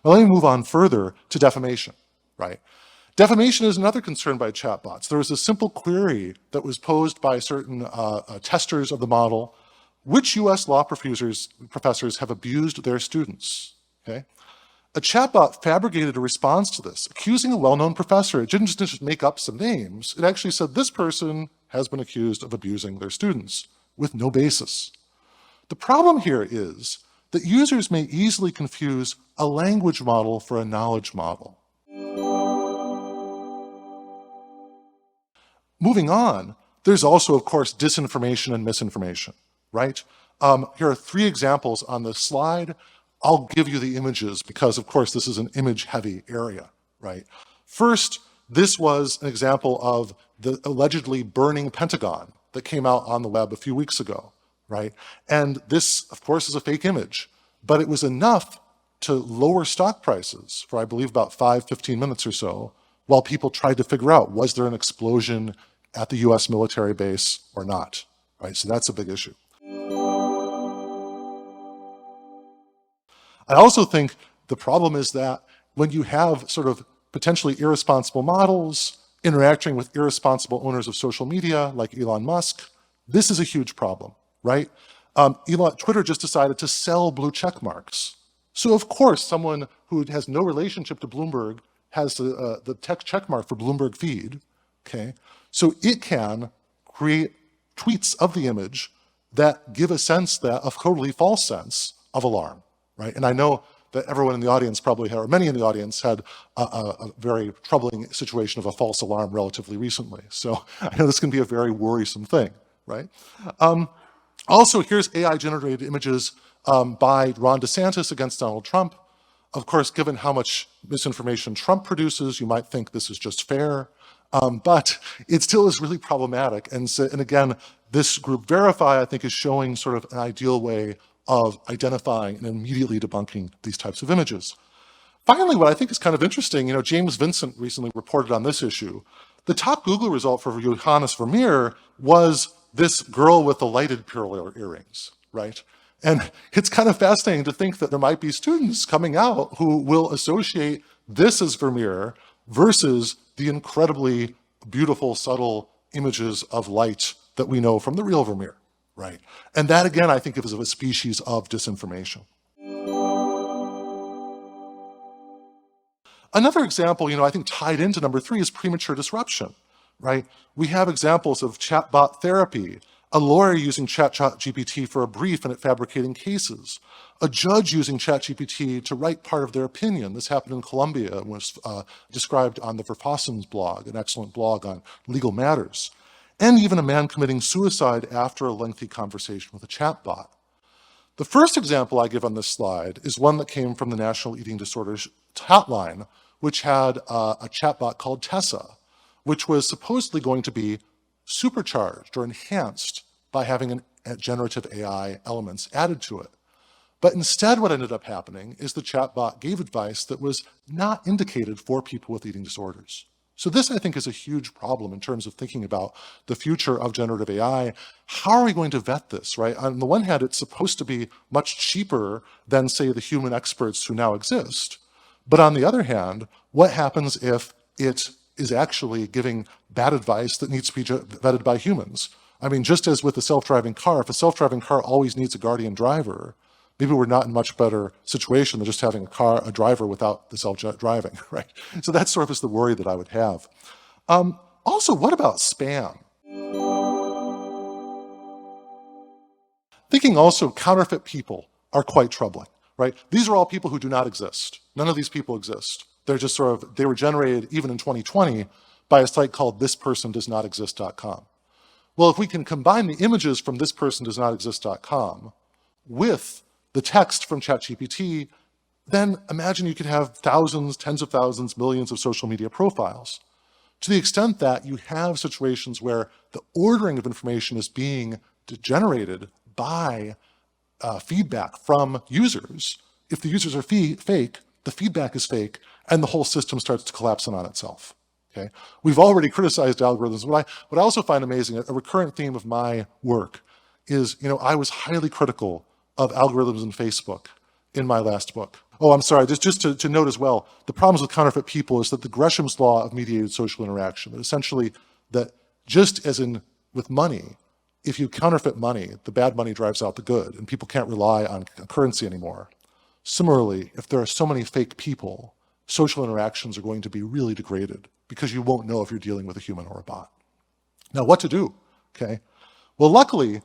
Now let me move on further to defamation, right? Defamation is another concern by chatbots. There was a simple query that was posed by certain testers of the model. Which US law professors have abused their students? Okay. A chatbot fabricated a response to this, accusing a well-known professor. It didn't just make up some names. It actually said this person has been accused of abusing their students with no basis. The problem here is that users may easily confuse a language model for a knowledge model. Moving on, there's also, of course, disinformation and misinformation, right? Here are 3 examples on this slide. I'll give you the images because, of course, this is an image-heavy area, right? First, this was an example of the allegedly burning Pentagon that came out on the web a few weeks ago, right? And this, of course, is a fake image, but it was enough to lower stock prices for, I believe, about 15 minutes or so, while people tried to figure out, was there an explosion at the US military base or not, right? So that's a big issue. I also think the problem is that when you have sort of potentially irresponsible models interacting with irresponsible owners of social media like Elon Musk, this is a huge problem, right? Twitter just decided to sell blue check marks. So of course, someone who has no relationship to Bloomberg has the tech check mark for Bloomberg feed, okay? So it can create tweets of the image that give a sense that, a totally false sense of alarm, right? And I know that everyone in the audience probably had, or many in the audience had a very troubling situation of a false alarm relatively recently. So I know this can be a very worrisome thing, right? Also, here's AI-generated images by Ron DeSantis against Donald Trump. Of course, given how much misinformation Trump produces, you might think this is just fair, but it still is really problematic. And again, this group Verify, I think, is showing sort of an ideal way of identifying and immediately debunking these types of images. Finally, what I think is kind of interesting, James Vincent recently reported on this issue. The top Google result for Johannes Vermeer was this girl with the lighted pearl earrings, right? And it's kind of fascinating to think that there might be students coming out who will associate this as Vermeer versus the incredibly beautiful, subtle images of light that we know from the real Vermeer, right? And that, again, I think is a species of disinformation. Another example, I think tied into number 3 is premature disruption, right? We have examples of chatbot therapy, a lawyer using ChatGPT for a brief and it fabricating cases, a judge using ChatGPT to write part of their opinion. This happened in Colombia and was described on the Verfassen's blog, an excellent blog on legal matters, and even a man committing suicide after a lengthy conversation with a chatbot. The first example I give on this slide is one that came from the National Eating Disorders Hotline, which had a chatbot called Tessa, which was supposedly going to be supercharged or enhanced by having generative AI elements added to it. But instead what ended up happening is the chatbot gave advice that was not indicated for people with eating disorders. So this, I think, is a huge problem in terms of thinking about the future of generative AI. How are we going to vet this, right? On the one hand, it's supposed to be much cheaper than, say, the human experts who now exist. But on the other hand, what happens if it is actually giving bad advice that needs to be vetted by humans? I mean, just as with a self-driving car, if a self-driving car always needs a guardian driver, maybe we're not in a much better situation than just having a driver without the self-driving, right? So that's sort of the worry that I would have. Also, what about spam? Thinking also counterfeit people are quite troubling, right? These are all people who do not exist. None of these people exist. They're just they were generated even in 2020 by a site called thispersondoesnotexist.com. Well, if we can combine the images from thispersondoesnotexist.com with the text from ChatGPT, then imagine you could have thousands, tens of thousands, millions of social media profiles. To the extent that you have situations where the ordering of information is being generated by feedback from users, if the users are fake, the feedback is fake, and the whole system starts to collapse in on itself. Okay? We've already criticized algorithms. What I also find amazing, a recurrent theme of my work is, I was highly critical of algorithms in Facebook in my last book. Oh, I'm sorry, just to note as well, the problems with counterfeit people is that the Gresham's law of mediated social interaction, that essentially that just as in with money, if you counterfeit money, the bad money drives out the good and people can't rely on currency anymore. Similarly, if there are so many fake people, social interactions are going to be really degraded because you won't know if you're dealing with a human or a bot. Now, what to do? Okay. Well, luckily,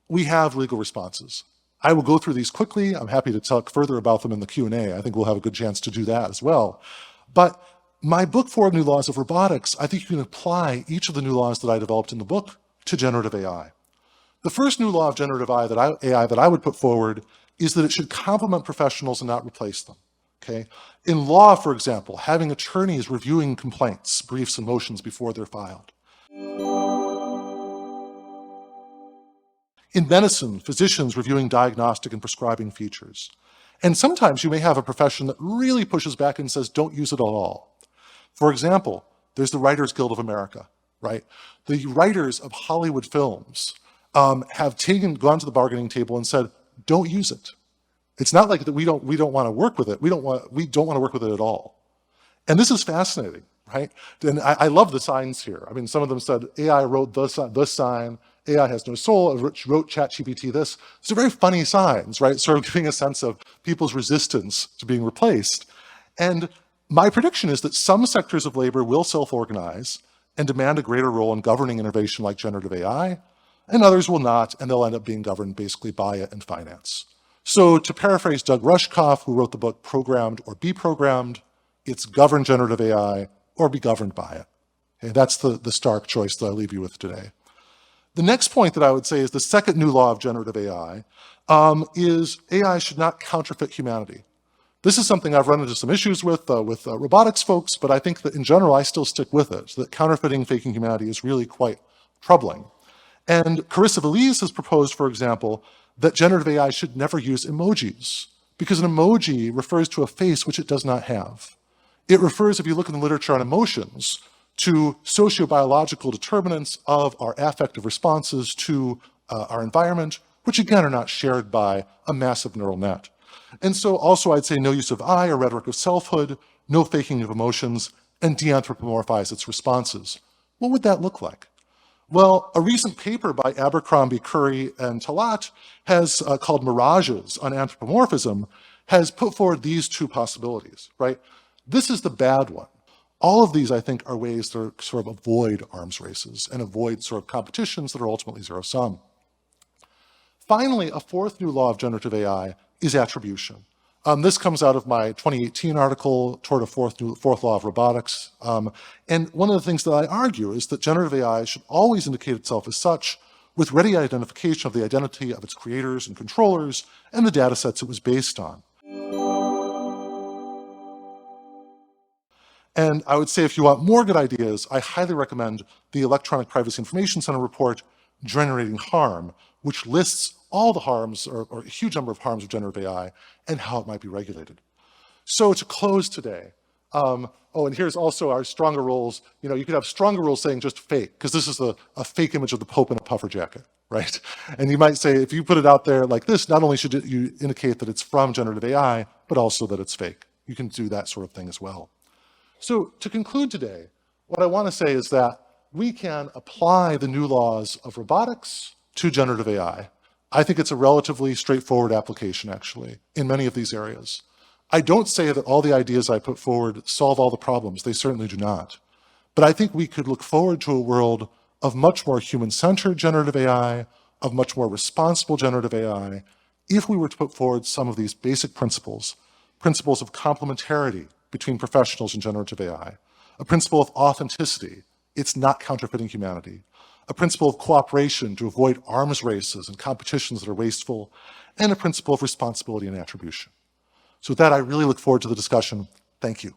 we have legal responses. I will go through these quickly. I'm happy to talk further about them in the Q&A. I think we'll have a good chance to do that as well. But my book, 4 New Laws of Robotics, I think you can apply each of the new laws that I developed in the book to generative AI. The first new law of generative AI that I would put forward is that it should complement professionals and not replace them. Okay? In law, for example, having attorneys reviewing complaints, briefs, and motions before they're filed. In medicine, physicians reviewing diagnostic and prescribing features. And sometimes you may have a profession that really pushes back and says, don't use it at all. For example, there's the Writers Guild of America, right? The writers of Hollywood films have gone to the bargaining table and said, don't use it. It's not like that we don't want to work with it. We don't want to work with it at all. And this is fascinating, right? And I love the signs here. I mean, some of them said, AI wrote the sign, AI has no soul, wrote ChatGPT this. These are very funny signs, right? Sort of giving a sense of people's resistance to being replaced. And my prediction is that some sectors of labor will self-organize and demand a greater role in governing innovation like generative AI, and others will not, and they'll end up being governed basically by it in finance. So to paraphrase Doug Rushkoff, who wrote the book Programmed or Be Programmed, it's govern generative AI or be governed by it. Okay, that's the stark choice that I leave you with today. The next point that I would say is the second new law of generative AI is AI should not counterfeit humanity. This is something I've run into some issues with robotics folks, but I think that in general I still stick with it, so that counterfeiting, faking humanity is really quite troubling. And Carissa Valise has proposed, for example, that generative AI should never use emojis, because an emoji refers to a face which it does not have. It refers, if you look in the literature on emotions, to sociobiological determinants of our affective responses to our environment, which again are not shared by a massive neural net. And so also I'd say no use of I or rhetoric of selfhood, no faking of emotions, and de-anthropomorphize its responses. What would that look like? Well, a recent paper by Abercrombie, Curry, and Talat has called Mirages on Anthropomorphism, has put forward these two possibilities, right? This is the bad one. All of these, I think, are ways to sort of avoid arms races and avoid sort of competitions that are ultimately zero-sum. Finally, a fourth new law of generative AI is attribution. This comes out of my 2018 article toward a fourth law of robotics. And one of the things that I argue is that generative AI should always indicate itself as such, with ready identification of the identity of its creators and controllers and the data sets it was based on. And I would say if you want more good ideas, I highly recommend the Electronic Privacy Information Center report, Generating Harm, which lists all the harms, or a huge number of harms of generative AI, and how it might be regulated. So to close today, oh, and here's also our stronger rules. You know, you could have stronger rules saying just fake, because this is a fake image of the Pope in a puffer jacket, right? And you might say, if you put it out there like this, not only should you indicate that it's from generative AI, but also that it's fake. You can do that sort of thing as well. So to conclude today, what I want to say is that we can apply the new laws of robotics to generative AI. I think it's a relatively straightforward application, actually, in many of these areas. I don't say that all the ideas I put forward solve all the problems. They certainly do not. But I think we could look forward to a world of much more human-centered generative AI, of much more responsible generative AI, if we were to put forward some of these basic principles of complementarity between professionals and generative AI, a principle of authenticity, it's not counterfeiting humanity, a principle of cooperation to avoid arms races and competitions that are wasteful, and a principle of responsibility and attribution. So with that, I really look forward to the discussion. Thank you.